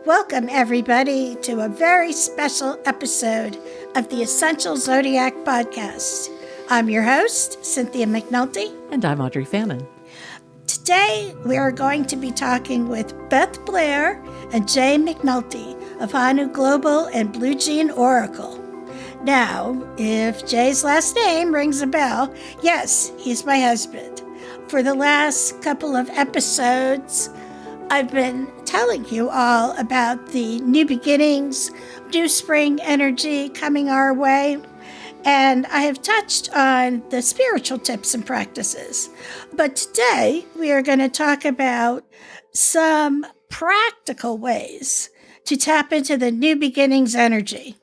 Welcome, everybody, to a very special episode of the Essential Zodiac Podcast. I'm your host, Cynthia McNulty. And I'm Audrey Fannin. Today, we are going to be talking with Beth Blair and Jay McNulty of Honu Global and Blue Jean Oracle. Now, if Jay's last name rings a bell, yes, he's my husband. For the last couple of episodes, I've been telling you all about the new beginnings, new spring energy coming our way, and I have touched on the spiritual tips and practices. But today, we are going to talk about some practical ways to tap into the new beginnings energy.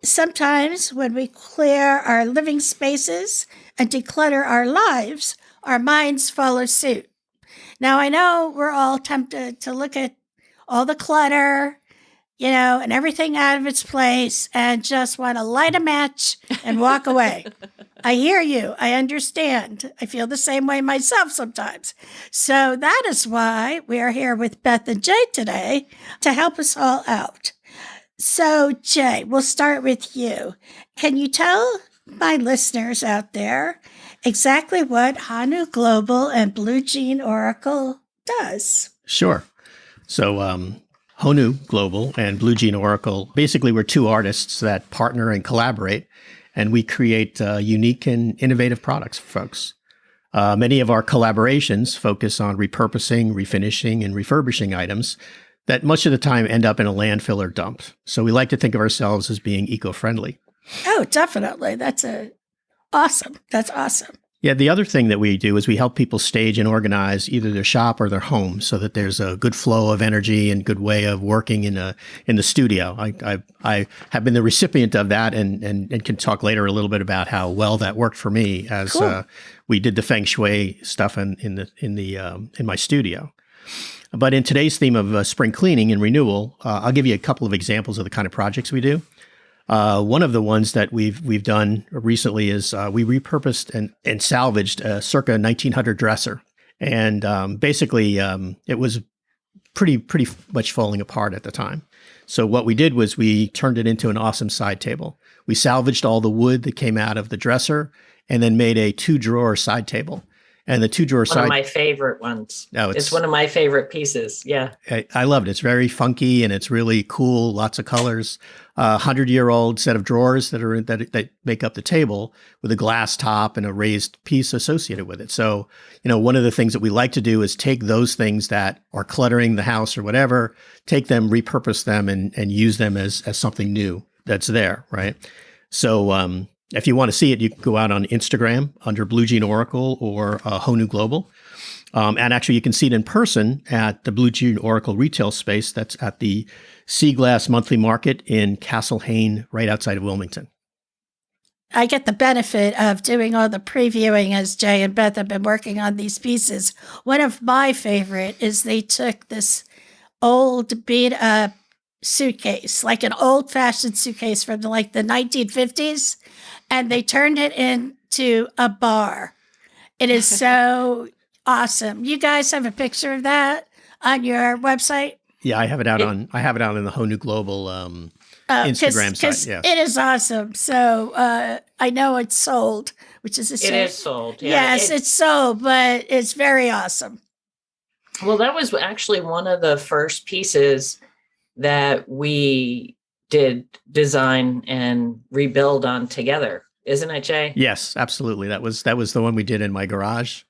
Sometimes when we clear our living spaces and declutter our lives, our minds follow suit. Now, I know we're all tempted to look at all the clutter, and everything out of its place and just want to light a match and walk away. I hear you. I understand. I feel the same way myself sometimes. So that is why we are here with Beth and Jay today to help us all out. So, Jay, we'll start with you. Can you tell my listeners out there exactly what Honu Global and Blue Jean Oracle does? Sure. So Honu Global and Blue Jean Oracle, basically we're two artists that partner and collaborate, and we create unique and innovative products for folks. Many of our collaborations focus on repurposing, refinishing, and refurbishing items that much of the time end up in a landfill or dump. So we like to think of ourselves as being eco-friendly. Oh, definitely. That's awesome. That's awesome. Yeah, the other thing that we do is we help people stage and organize either their shop or their home so that there's a good flow of energy and good way of working in the studio. I have been the recipient of that and can talk later a little bit about how well that worked for me as Cool. We did the Feng Shui stuff in my studio. But in today's theme of spring cleaning and renewal, I'll give you a couple of examples of the kind of projects we do. One of the ones that we've done recently is we repurposed and salvaged a circa 1900 dresser, and basically it was pretty much falling apart at the time. So what we did was we turned it into an awesome side table. We salvaged all the wood that came out of the dresser, and then made a 2-drawer side table. And the 2-drawer side, one of my favorite ones. No, it's one of my favorite pieces. Yeah, I love it. It's very funky and it's really cool. Lots of colors. 100-year-old set of drawers that make up the table with a glass top and a raised piece associated with it. So, one of the things that we like to do is take those things that are cluttering the house or whatever, take them, repurpose them, and use them as something new that's there, right? So, if you want to see it, you can go out on Instagram under Blue Jean Oracle or Honu Global. And actually, you can see it in person at the Blue Jean Oracle retail space that's at the Sea Glass Monthly Market in Castle Hayne, right outside of Wilmington. I get the benefit of doing all the previewing as Jay and Beth have been working on these pieces. One of my favorite is they took this old beat-up suitcase, like an old-fashioned suitcase from the 1950s, and they turned it into a bar. It is so awesome. You guys have a picture of that on your website? Yeah, I have it out on the Honu Global Instagram site. Yeah, it is awesome. So I know it's sold, which is a shame. It is sold. Yeah. Yes, it's sold, but it's very awesome. Well, that was actually one of the first pieces that we did design and rebuild on together, isn't it, Jay? Yes, absolutely. That was the one we did in my garage.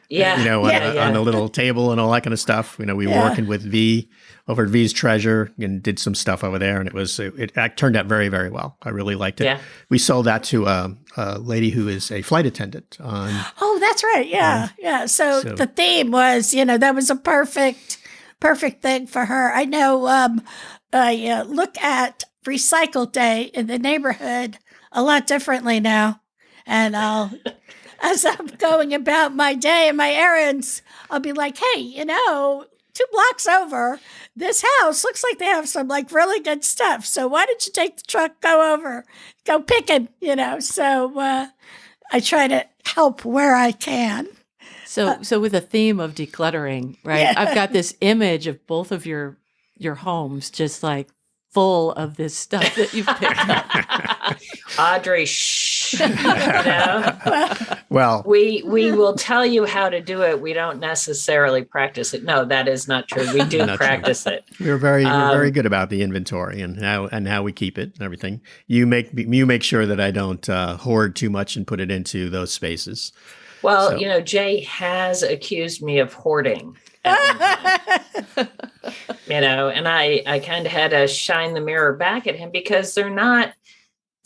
Yeah. On a little table and all that kind of stuff. We were working with V over at V's Treasure and did some stuff over there, and it turned out very, very well. I really liked it. Yeah. We sold that to a lady who is a flight attendant. Oh, that's right. Yeah. So the theme was, that was a perfect thing for her. I know. I look at Recycle Day in the neighborhood a lot differently now, and as I'm going about my day and my errands, I'll be like, hey, 2 blocks over, this house looks like they have some really good stuff. So why don't you take the truck, go picking, So I try to help where I can. So with the theme of decluttering, right? Yeah. I've got this image of both of your your homes just like full of this stuff that you've picked up. Audrey, shh. You know? Well, we will tell you how to do it. We don't necessarily practice it. No, that is not true. We do Not practice it. we're very good about the inventory and how we keep it and everything. You make sure that I don't hoard too much and put it into those spaces. Well, So- Jay has accused me of hoarding. And I kind of had to shine the mirror back at him because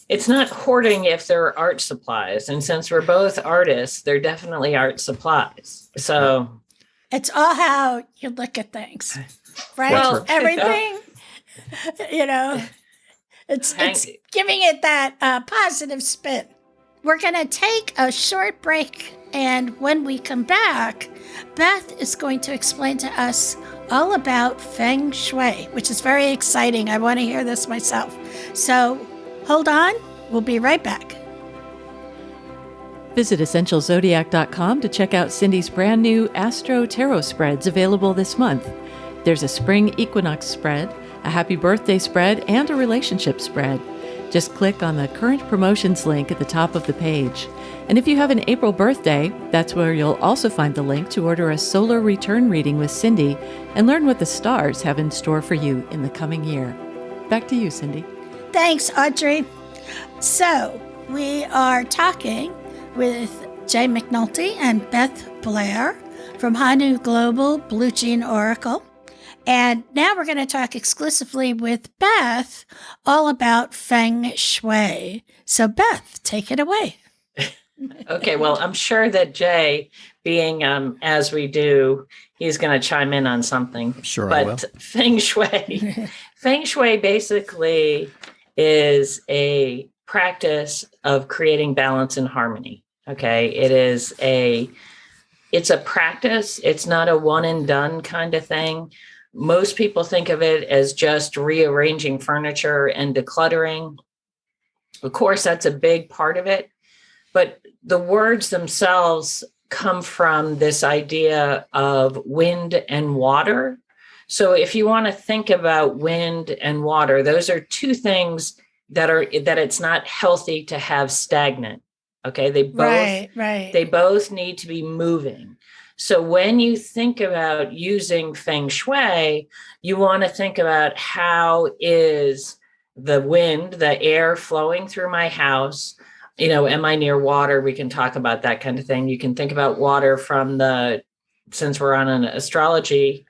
it's not hoarding if they're art supplies. And since we're both artists, they're definitely art supplies. So It's all how you look at things, right? Well, Everything, it's giving it that positive spin. We're going to take a short break, and when we come back, Beth is going to explain to us all about Feng Shui, which is very exciting. I want to hear this myself. So hold on. We'll be right back. Visit EssentialZodiac.com to check out Cindy's brand new Astro Tarot spreads available this month. There's a spring equinox spread, a happy birthday spread, and a relationship spread. Just click on the current promotions link at the top of the page. And if you have an April birthday, that's where you'll also find the link to order a solar return reading with Cindy and learn what the stars have in store for you in the coming year. Back to you, Cindy. Thanks, Audrey. So we are talking with Jay McNulty and Beth Blair from Honu Global Blue Jean Oracle. And now we're going to talk exclusively with Beth all about Feng Shui. So Beth, take it away. Okay, well, I'm sure that Jay, being as we do, he's going to chime in on something. Sure, I will. But Feng Shui basically is a practice of creating balance and harmony. Okay, it's a practice. It's not a one and done kind of thing. Most people think of it as just rearranging furniture and decluttering. Of course, that's a big part of it. But the words themselves come from this idea of wind and water. So if you want to think about wind and water, those are two things that it's not healthy to have stagnant. Okay, they both need to be moving. So when you think about using Feng Shui, you want to think about how is the wind, the air flowing through my house. Am I near water? We can talk about that kind of thing. You can think about water since we're on an astrology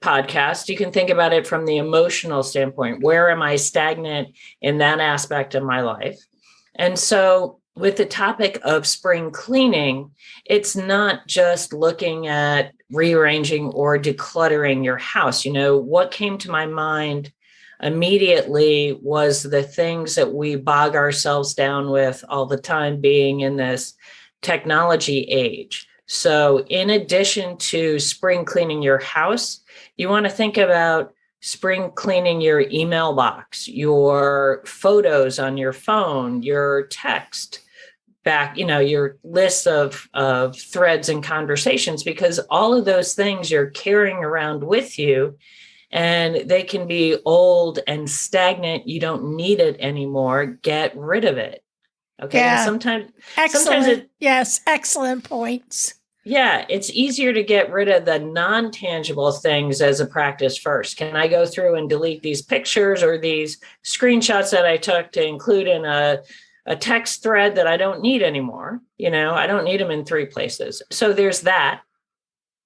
podcast, you can think about it from the emotional standpoint. Where am I stagnant in that aspect of my life? And so with the topic of spring cleaning, it's not just looking at rearranging or decluttering your house. What came to my mind immediately was the things that we bog ourselves down with all the time, being in this technology age. So in addition to spring cleaning your house, you want to think about spring cleaning your email box, your photos on your phone, your text back, your list of threads and conversations, because all of those things you're carrying around with you, and they can be old and stagnant. You don't need it anymore. Get rid of it. Okay. Yeah. And Excellent points. Yeah, it's easier to get rid of the non-tangible things as a practice first. Can I go through and delete these pictures or these screenshots that I took to include in a text thread that I don't need anymore? I don't need them in 3 places. So there's that.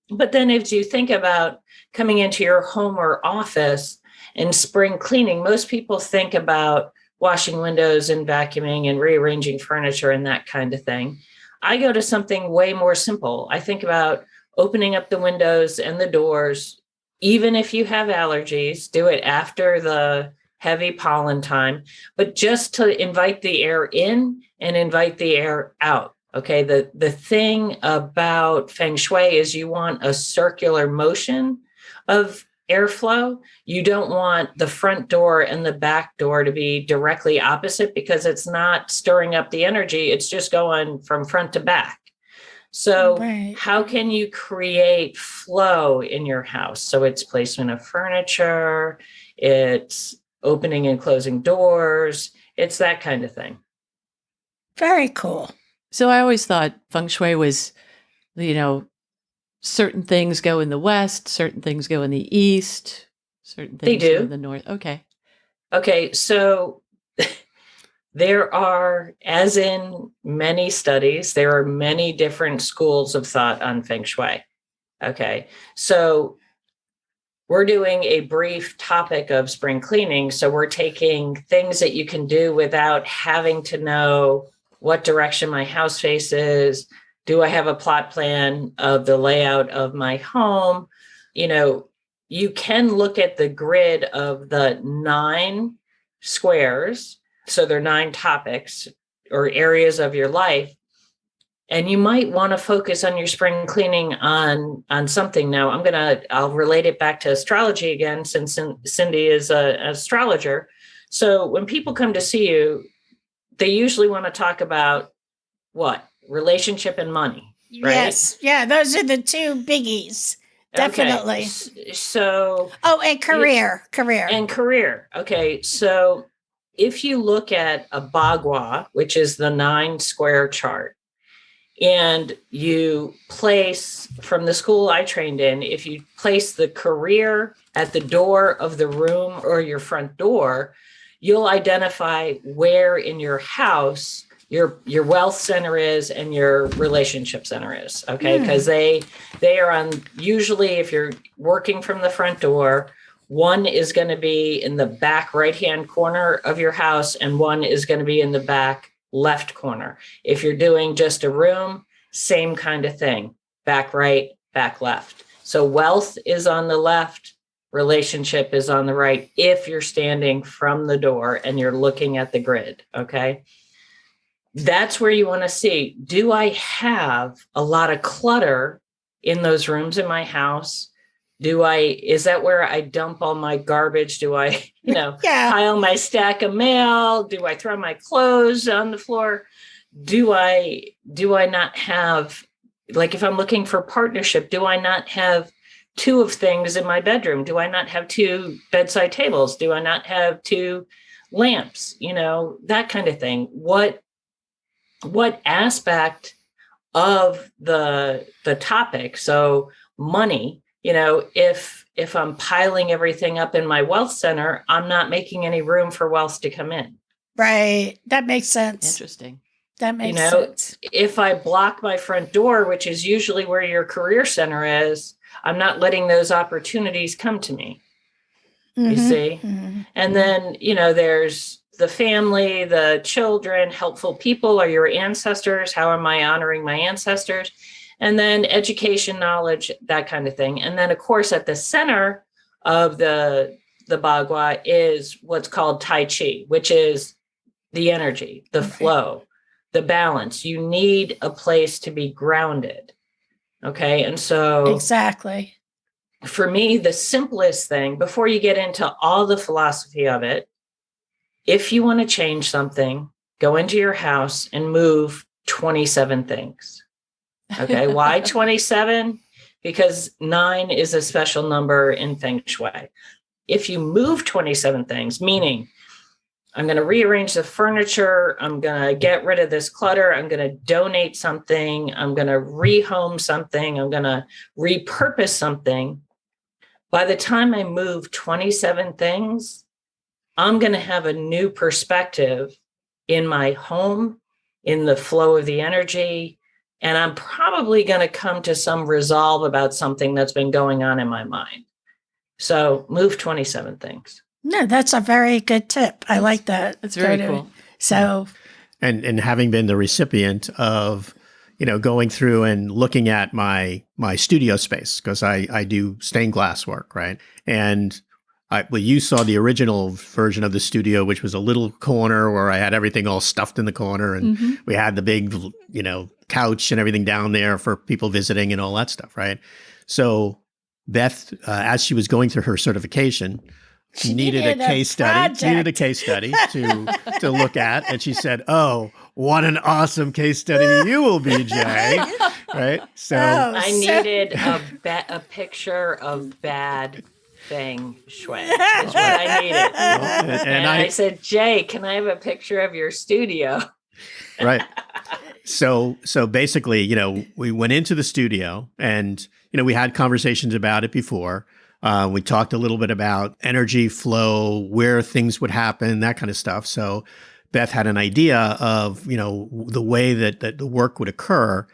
But then if you think about coming into your home or office and spring cleaning, most people think about washing windows and vacuuming and rearranging furniture and that kind of thing. I go to something way more simple. I think about opening up the windows and the doors. Even if you have allergies, do it after the heavy pollen time, but just to invite the air in and invite the air out. Okay. The thing about Feng Shui is you want a circular motion of airflow. You don't want the front door and the back door to be directly opposite, because it's not stirring up the energy. It's just going from front to back. So Right. how can you create flow in your house? So it's placement of furniture, it's opening and closing doors, it's that kind of thing. Very cool. So I always thought Feng Shui was, certain things go in the west, certain things go in the east, certain They things go do. in the north. Okay. Okay, so there are, as in many studies, there are many different schools of thought on Feng Shui. Okay, so we're doing a brief topic of spring cleaning. So we're taking things that you can do without having to know what direction my house faces. Do I have a plot plan of the layout of my home? You can look at the grid of the 9 squares. So there are 9 topics or areas of your life. And you might want to focus on your spring cleaning on something. Now, I'll relate it back to astrology again, since Cindy is an astrologer. So when people come to see you, they usually want to talk about what? Relationship and money, right? Yes. Yeah, those are the 2 biggies. Definitely. Okay. So. Oh, and career. And career. Okay. So if you look at a bagua, which is the 9 square chart, and you place, from the school I trained in, if you place the career at the door of the room or your front door, you'll identify where in your house your wealth center is and your relationship center is. Okay. Because they are on, usually if you're working from the front door, one is going to be in the back right-hand corner of your house, and one is going to be in the back left corner. If you're doing just a room, same kind of thing, back right, back left. So wealth is on the left, relationship is on the right, if you're standing from the door and you're looking at the grid. Okay. That's where you want to see, do I have a lot of clutter in those rooms in my house? Is that where I dump all my garbage? Do I, pile my stack of mail? Do I throw my clothes on the floor? Do I not have, like, if I'm looking for partnership, do I not have 2 of things in my bedroom? Do I not have 2 bedside tables? Do I not have 2 lamps? That kind of thing. What aspect of the topic? So money, if I'm piling everything up in my wealth center, I'm not making any room for wealth to come in. Right. That makes sense. Interesting. That makes sense. If I block my front door, which is usually where your career center is, I'm not letting those opportunities come to me. You see? Mm-hmm. And then, there's the family, the children, helpful people are your ancestors. How am I honoring my ancestors? And then education, knowledge, that kind of thing. And then, of course, at the center of the bagua is what's called Tai Chi, which is the energy, the flow, the balance. You need a place to be grounded. Okay. And so exactly. For me, the simplest thing, before you get into all the philosophy of it, if you want to change something, go into your house and move 27 things. Okay. Why 27? Because 9 is a special number in Feng Shui. If you move 27 things, meaning I'm going to rearrange the furniture, I'm going to get rid of this clutter, I'm going to donate something, I'm going to rehome something, I'm going to repurpose something. By the time I move 27 things, I'm going to have a new perspective in my home, in the flow of the energy, and I'm probably going to come to some resolve about something that's been going on in my mind. So move 27 things. No, that's a very good tip. I like that. That's very cool. So, and having been the recipient of, going through and looking at my studio space, because I do stained glass work, right? And you saw the original version of the studio, which was a little corner where I had everything all stuffed in the corner, and we had the big, couch and everything down there for people visiting and all that stuff, right? So Beth, as she was going through her certification, she needed a case study. She needed a case study to look at, and she said, "Oh, what an awesome case study you will be, Jay!" right? So I needed a picture of bad Feng Shui. Is what I needed. And I said, Jay, can I have a picture of your studio? Right. So basically, you know, we went into the studio and, you know, we had conversations about it before. We talked a little bit about energy flow, where things would happen, that kind of stuff. So Beth had an idea of, you know, the way that the work would occur.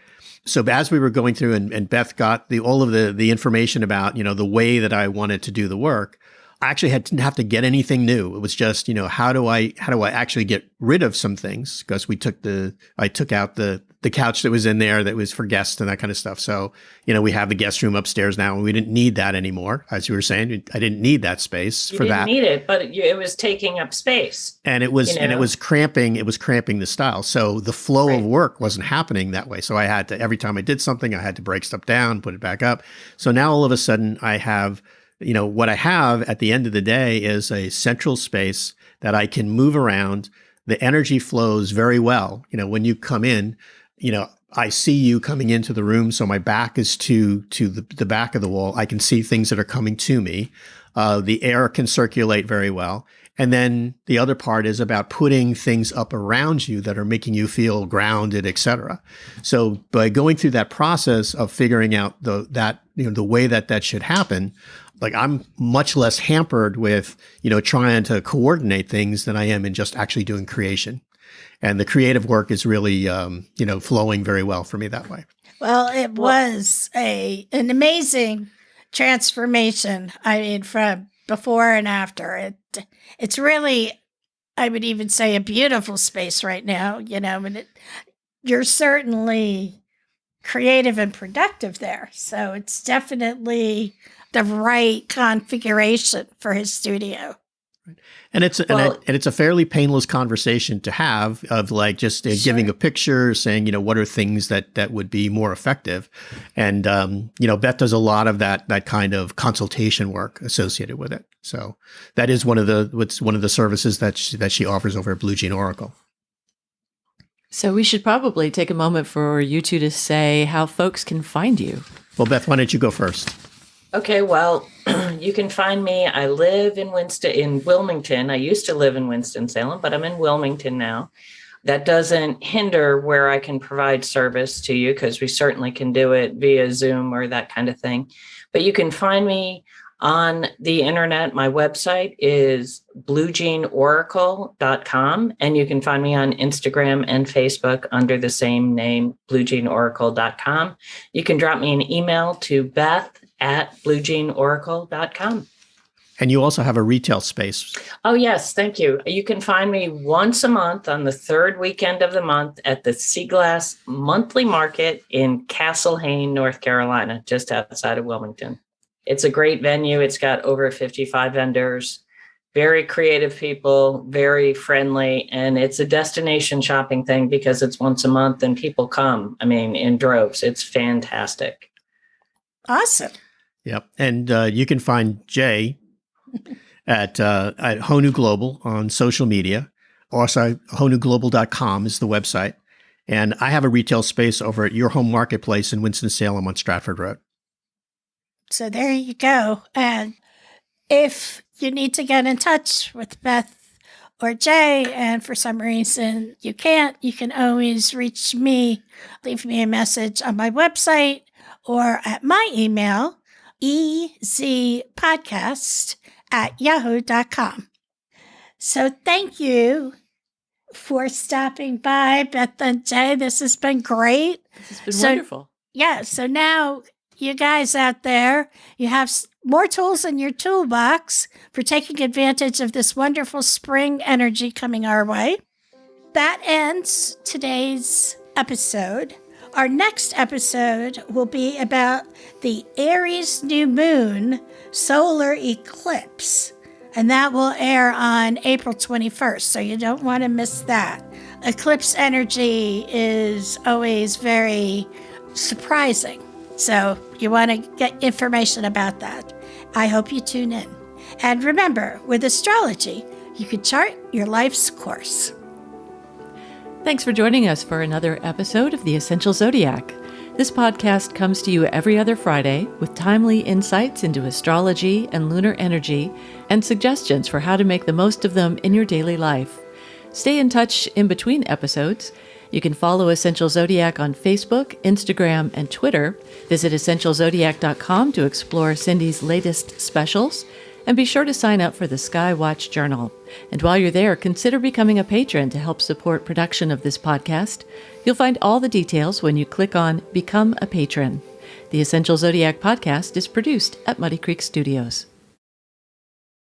So as we were going through and Beth got all of the information about, you know, the way that I wanted to do the work, I actually didn't have to get anything new. It was just, you know, how do I actually get rid of some things? Because I took out the couch that was in there that was for guests and that kind of stuff. So, you know, we have the guest room upstairs now and we didn't need that anymore. As you were saying, I didn't need that space for that. You didn't need it, but it was taking up space. And it was, and it was cramping the style. So the flow of work wasn't happening that way. So I had to, every time I did something, I had to break stuff down, put it back up. So now all of a sudden I have, you know, what I have at the end of the day is a central space that I can move around. The energy flows very well. You know, when you come in, you know, I see you coming into the room. So my back is to the back of the wall. I can see things that are coming to me. The air can circulate very well. And then the other part is about putting things up around you that are making you feel grounded, et cetera. So by going through that process of figuring out the way that should happen, like I'm much less hampered with, you know, trying to coordinate things than I am in just actually doing creation. And the creative work is really, you know, flowing very well for me that way. Well, it was an amazing transformation. I mean, from before and after. It's really, I would even say, a beautiful space right now. You know, and you're certainly creative and productive there. So it's definitely the right configuration for his studio. And it's a fairly painless conversation to have of like just giving a picture, saying, you know, what are things that would be more effective. And, you know, Beth does a lot of that kind of consultation work associated with it. So that is one of the services that she offers over at Blue Jean Oracle. So we should probably take a moment for you two to say how folks can find you. Well, Beth, why don't you go first? Okay, well, you can find me. I live in Wilmington. I used to live in Winston-Salem, but I'm in Wilmington now. That doesn't hinder where I can provide service to you because we certainly can do it via Zoom or that kind of thing. But you can find me on the internet. My website is bluejeanoracle.com, and you can find me on Instagram and Facebook under the same name, bluejeanoracle.com. You can drop me an email to beth@bluejeanoracle.com. And you also have a retail space. Oh, yes. Thank you. You can find me once a month on the third weekend of the month at the Sea Glass Monthly Market in Castle Hayne, North Carolina, just outside of Wilmington. It's a great venue. It's got over 55 vendors, very creative people, very friendly, and it's a destination shopping thing because it's once a month and people come, I mean, in droves. It's fantastic. Awesome. Yep. And you can find Jay at Honu Global on social media. Also, honuglobal.com is the website. And I have a retail space over at Your Home Marketplace in Winston-Salem on Stratford Road. So there you go. And if you need to get in touch with Beth or Jay, and for some reason you can't, you can always reach me, leave me a message on my website or at my email, ezpodcast@yahoo.com. So thank you for stopping by, Beth and Jay. This has been great. This has been wonderful. Yeah, so now you guys out there, you have more tools in your toolbox for taking advantage of this wonderful spring energy coming our way. That ends today's episode. Our next episode will be about the Aries new moon solar eclipse, and that will air on April 21st, so you don't want to miss that. Eclipse energy is always very surprising, so you want to get information about that. I hope you tune in. And remember, with astrology, you can chart your life's course. Thanks for joining us for another episode of The Essential Zodiac. This podcast comes to you every other Friday with timely insights into astrology and lunar energy and suggestions for how to make the most of them in your daily life. Stay in touch in between episodes. You can follow Essential Zodiac on Facebook, Instagram, and Twitter. Visit EssentialZodiac.com to explore Cindy's latest specials. And be sure to sign up for the Sky Watch Journal. And while you're there, consider becoming a patron to help support production of this podcast. You'll find all the details when you click on Become a Patron. The Essential Zodiac podcast is produced at Muddy Creek Studios.